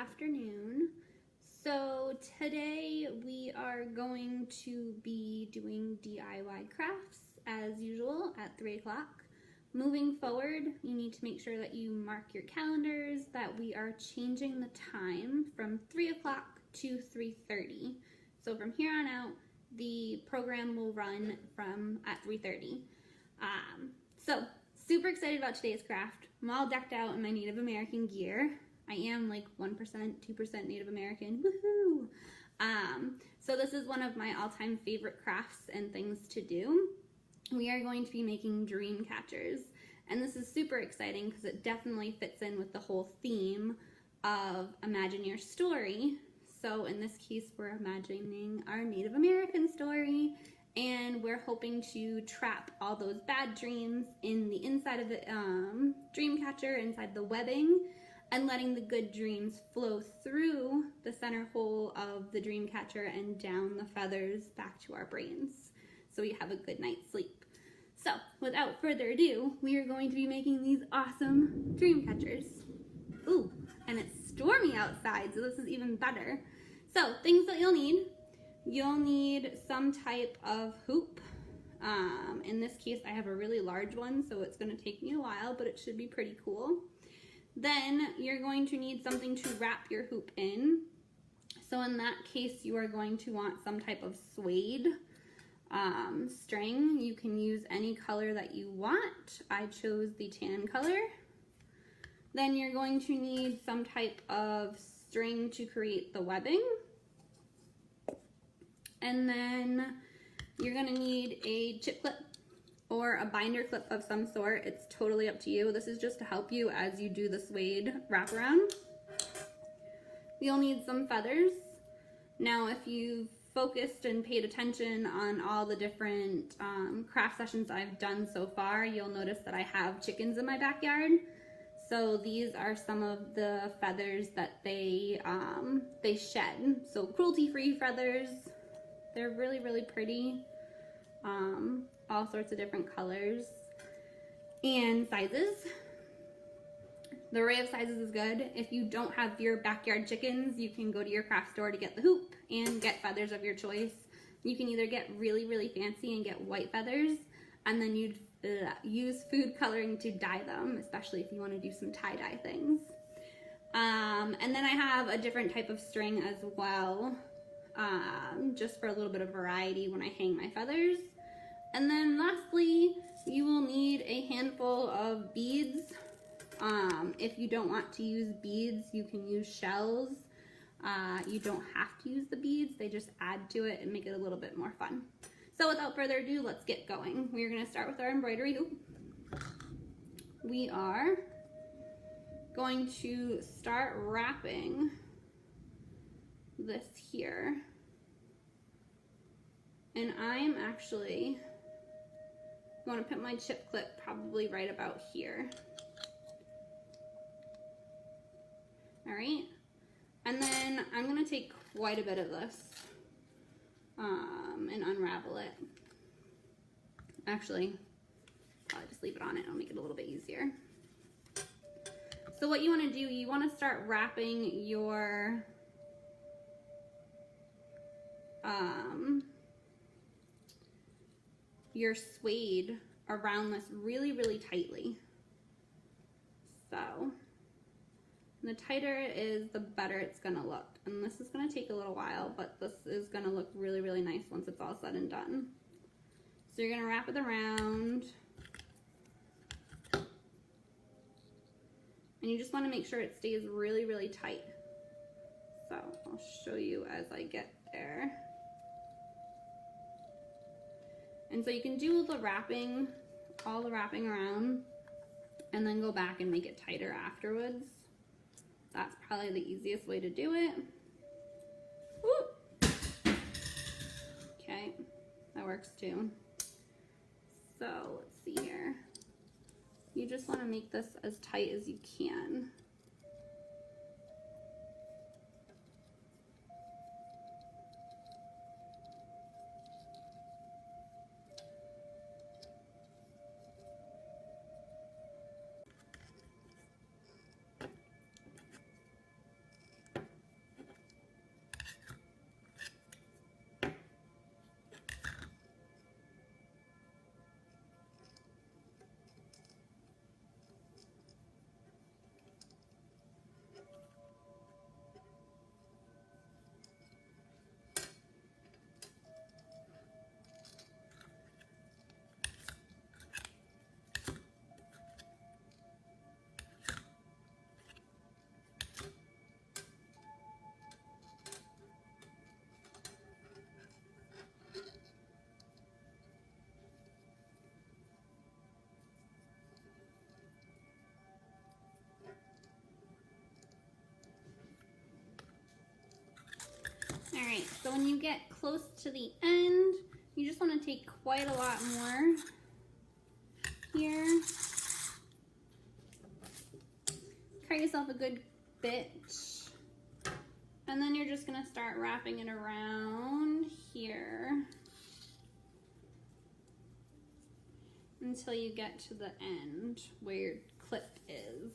afternoon. So today we are going to be doing DIY crafts as usual at 3 o'clock. Moving forward, you need to make sure that you mark your calendars that we are changing the time from 3 o'clock to 3:30. So from here on out, the program will run at 3:30. So super excited about today's craft. I'm all decked out in my Native American gear. I am like 1%, 2% Native American, woohoo! So this is one of my all-time favorite crafts and things to do. We are going to be making dream catchers, and this is super exciting because it definitely fits in with the whole theme of Imagine Your Story. So in this case, we're imagining our Native American story, and we're hoping to trap all those bad dreams in the inside of the dream catcher, inside the webbing, and letting the good dreams flow through the center hole of the dream catcher and down the feathers back to our brains, so we have a good night's sleep. So without further ado, we are going to be making these awesome dream catchers. Ooh, and it's stormy outside, so this is even better. So things that you'll need some type of hoop. In this case, I have a really large one, so it's going to take me a while, but it should be pretty cool. Then you're going to need something to wrap your hoop in. So in that case, you are going to want some type of suede string. You can use any color that you want. I chose the tan color. Then you're going to need some type of string to create the webbing. And then you're gonna need a chip clip or a binder clip of some sort. It's totally up to you. This is just to help you as you do the suede wraparound. You'll need some feathers. Now, if you've focused and paid attention on all the different craft sessions I've done so far, you'll notice that I have chickens in my backyard. So these are some of the feathers that they shed. So cruelty-free feathers. They're really, really pretty. All sorts of different colors and sizes. The array of sizes is good. If you don't have your backyard chickens, you can go to your craft store to get the hoop and get feathers of your choice. You can either get really, really fancy and get white feathers, and then you'd use food coloring to dye them, especially if you want to do some tie-dye things. And then I have a different type of string as well, just for a little bit of variety when I hang my feathers. And then lastly, you will need a handful of beads. If you don't want to use beads, you can use shells. You don't have to use the beads, they just add to it and make it a little bit more fun. So without further ado, let's get going. We're going to start with our embroidery hoop. We are going to start wrapping this here. And I'm actually going to put my chip clip probably right about here. All right. And then I'm going to take quite a bit of this and unravel it. Actually, probably just leave it on it. It'll make it a little bit easier. So what you want to do, you want to start wrapping your suede around this really, really tightly. So the tighter it is, the better it's gonna look. And this is gonna take a little while, but this is gonna look really, really nice once it's all said and done. So you're gonna wrap it around. And you just wanna make sure it stays really, really tight. So I'll show you as I get there. And so you can do all the wrapping around, and then go back and make it tighter afterwards. That's probably the easiest way to do it. Woo! Okay, that works too. So let's see here. You just want to make this as tight as you can. All right, so when you get close to the end, you just want to take quite a lot more here. Cut yourself a good bit. And then you're just gonna start wrapping it around here until you get to the end where your clip is.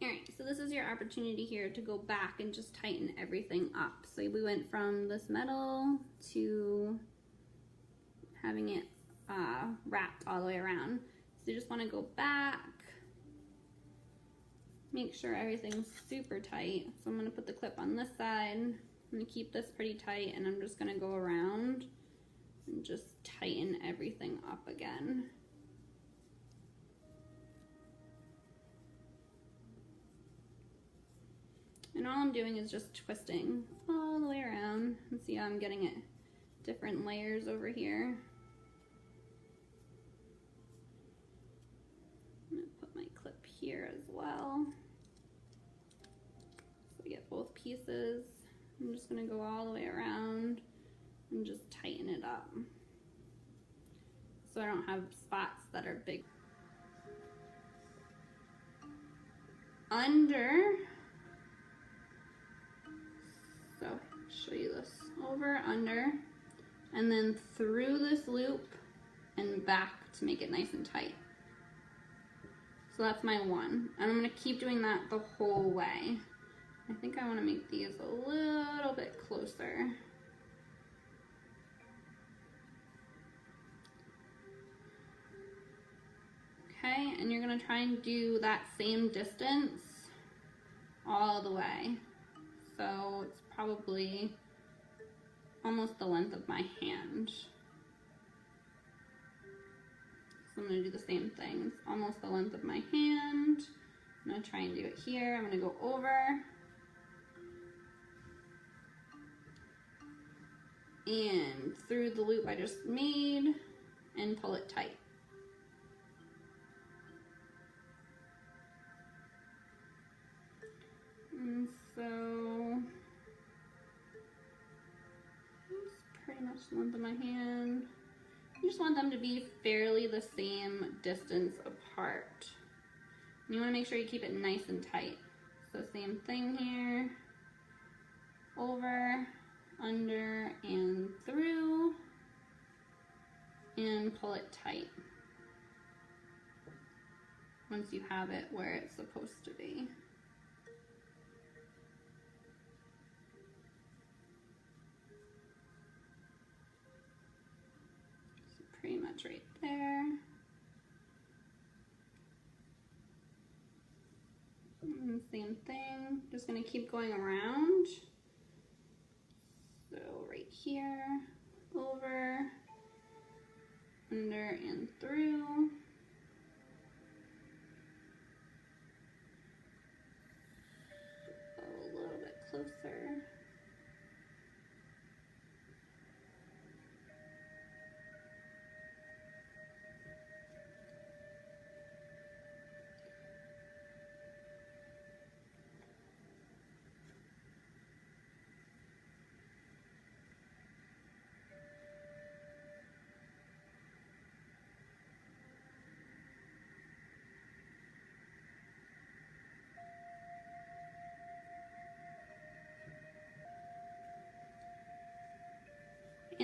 All right, so this is your opportunity here to go back and just tighten everything up. So we went from this metal to having it wrapped all the way around. So you just want to go back, make sure everything's super tight. So I'm going to put the clip on this side. I'm going to keep this pretty tight, and I'm just going to go around and just tighten everything up again. And all I'm doing is just twisting all the way around. And see how I'm getting it different layers over here. I'm gonna put my clip here as well. So we get both pieces. I'm just gonna go all the way around and just tighten it up, so I don't have spots that are big. Under, so show you this, over, under, and then through this loop and back to make it nice and tight. So that's my one. And I'm gonna keep doing that the whole way. I think I wanna make these a little bit closer. Okay, and you're gonna try and do that same distance all the way. So it's probably almost the length of my hand. So I'm gonna do the same thing. It's almost the length of my hand. I'm gonna try and do it here. I'm gonna go over and through the loop I just made and pull it tight. And so it's pretty much the length of my hand. You just want them to be fairly the same distance apart. You want to make sure you keep it nice and tight. So same thing here. Over, under, and through. And pull it tight. Once you have it where it's supposed to be. Pretty much right there. And same thing, just gonna keep going around. So right here, over, under, and through. A little bit closer.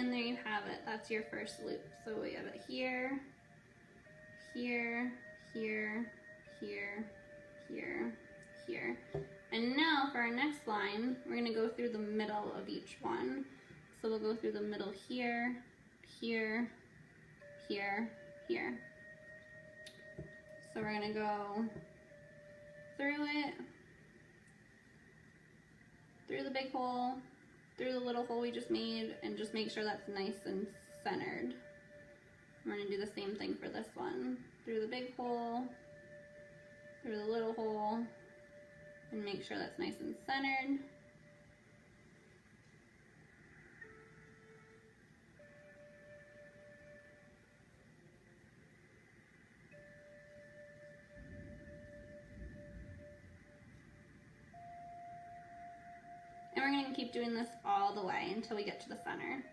And there you have it. That's your first loop. So we have it here, here, here, here, here, here. And now for our next line, we're gonna go through the middle of each one. So we'll go through the middle here, here, here, here. So we're gonna go through it, through the big hole, through the little hole we just made, and just make sure that's nice and centered. We're gonna do the same thing for this one. Through the big hole, through the little hole, and make sure that's nice and centered. And we're going to keep doing this all the way until we get to the center.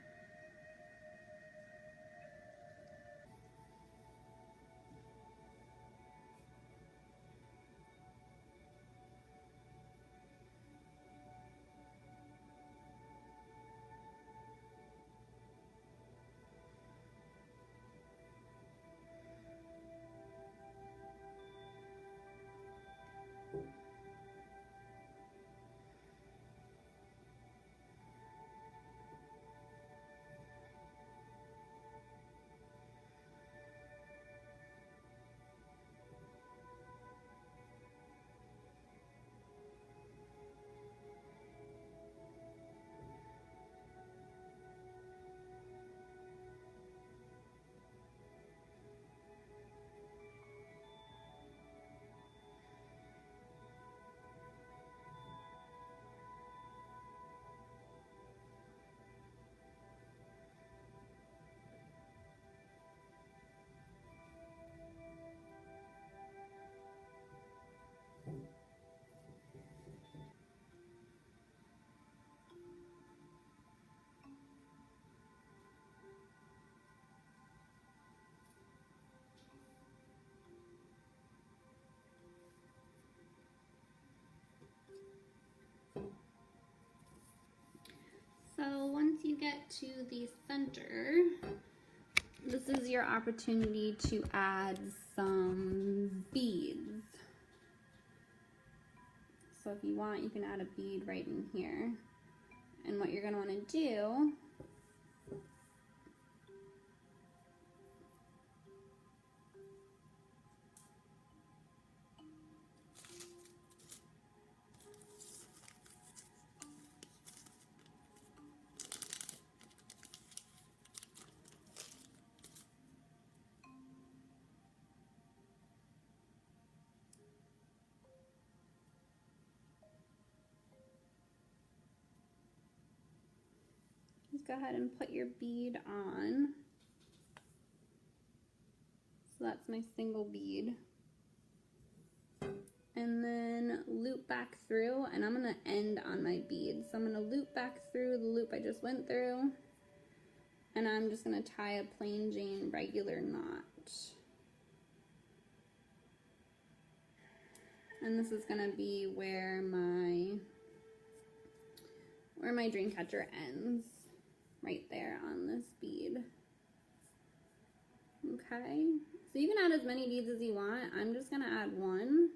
So once you get to the center, this is your opportunity to add some beads. So if you want, you can add a bead right in here. And what you're going to want to do is go ahead and put your bead on. So that's my single bead. And then loop back through, and I'm gonna end on my bead. So I'm gonna loop back through the loop I just went through, and I'm just gonna tie a plain Jane regular knot. And this is gonna be where my Dreamcatcher ends, right there on this bead. Okay, so you can add as many beads as you want. I'm just gonna add one.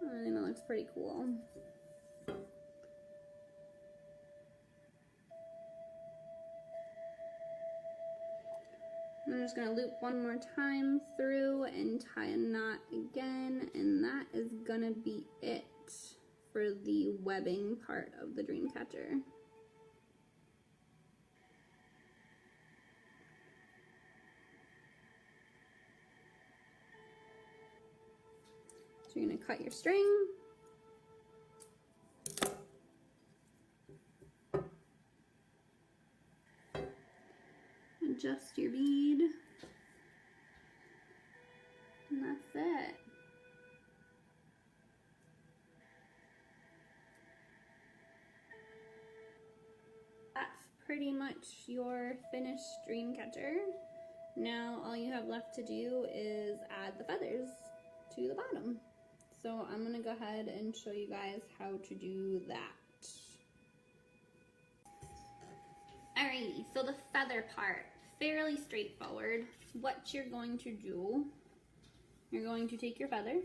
I think that looks pretty cool. I'm just going to loop one more time through and tie a knot again, and that is going to be it for the webbing part of the Dreamcatcher. So you're going to cut your string. Adjust your bead. And that's it. That's pretty much your finished Dreamcatcher. Now all you have left to do is add the feathers to the bottom. So I'm gonna go ahead and show you guys how to do that. Alrighty, so the feather part, fairly straightforward. What you're going to do, you're going to take your feather,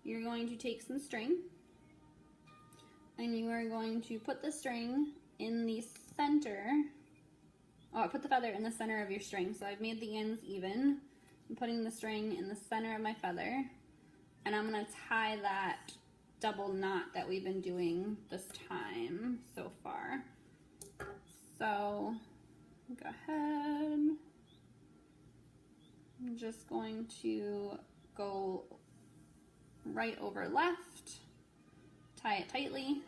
you're going to take some string, and you are going to put the string in the center. Oh, put the feather in the center of your string. So I've made the ends even. I'm putting the string in the center of my feather, and I'm gonna tie that double knot that we've been doing this time so far. So go ahead. I'm just going to go right over left, tie it tightly,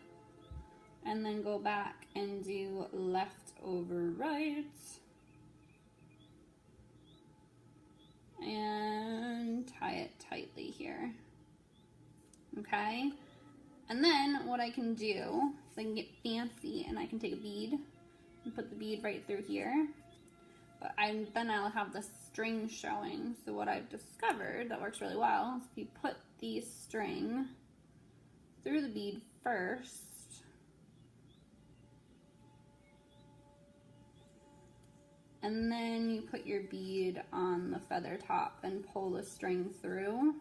and then go back and do left over right, and tie it tightly here. Okay, and then what I can do is I can get fancy and I can take a bead and put the bead right through here, but then I'll have the string showing. So what I've discovered that works really well is if you put the string through the bead first, and then you put your bead on the feather top and pull the string through.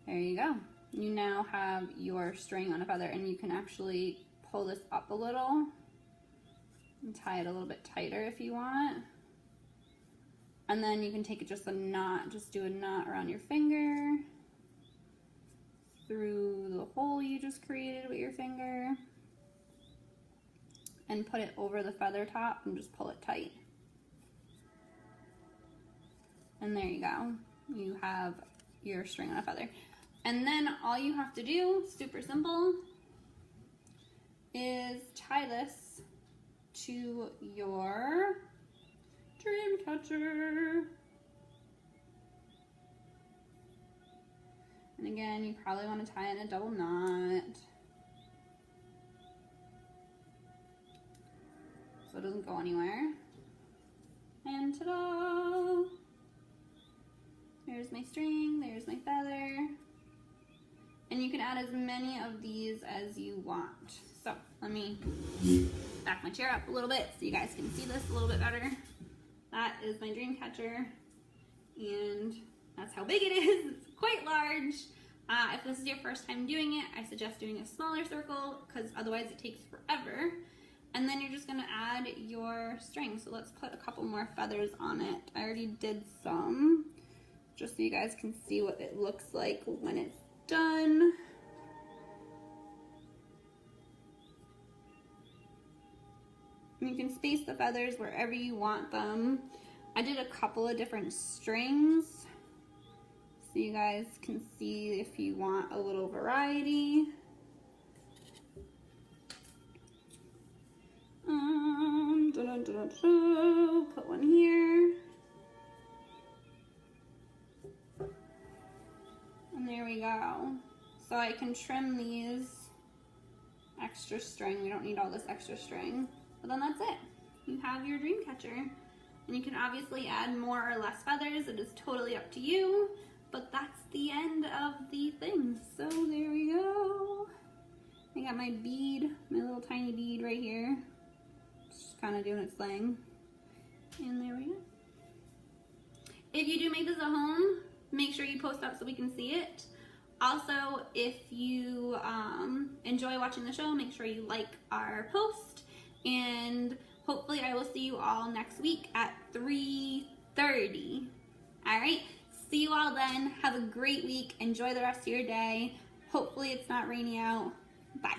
There you go. You now have your string on a feather, and you can actually pull this up a little and tie it a little bit tighter if you want. And then you can take it just a knot, just do a knot around your finger, through the hole you just created with your finger, and put it over the feather top and just pull it tight. And there you go. You have your string on a feather. And then all you have to do, super simple, is tie this to your Dreamcatcher. And again, you probably want to tie it in a double knot so it doesn't go anywhere. And ta-da! There's my string, there's my feather. And you can add as many of these as you want. So let me back my chair up a little bit so you guys can see this a little bit better. That is my Dreamcatcher, and that's how big it is. It's quite large. If this is your first time doing it, I suggest doing a smaller circle because otherwise it takes forever. And then you're just gonna add your string. So let's put a couple more feathers on it. I already did some, just so you guys can see what it looks like when it's done. You can space the feathers wherever you want them. I did a couple of different strings so you guys can see if you want a little variety. Put one here. And there we go. So I can trim these extra string. We don't need all this extra string. But then that's it. You have your Dreamcatcher. And you can obviously add more or less feathers. It is totally up to you. But that's the end of the thing. So there we go. I got my bead, my little tiny bead right here. Just kind of doing its thing. And there we go. If you do make this at home, make sure you post up so we can see it. Also, if you enjoy watching the show, make sure you like our post. And hopefully I will see you all next week at 3:30. All right, see you all then. Have a great week. Enjoy the rest of your day. Hopefully it's not rainy out. Bye.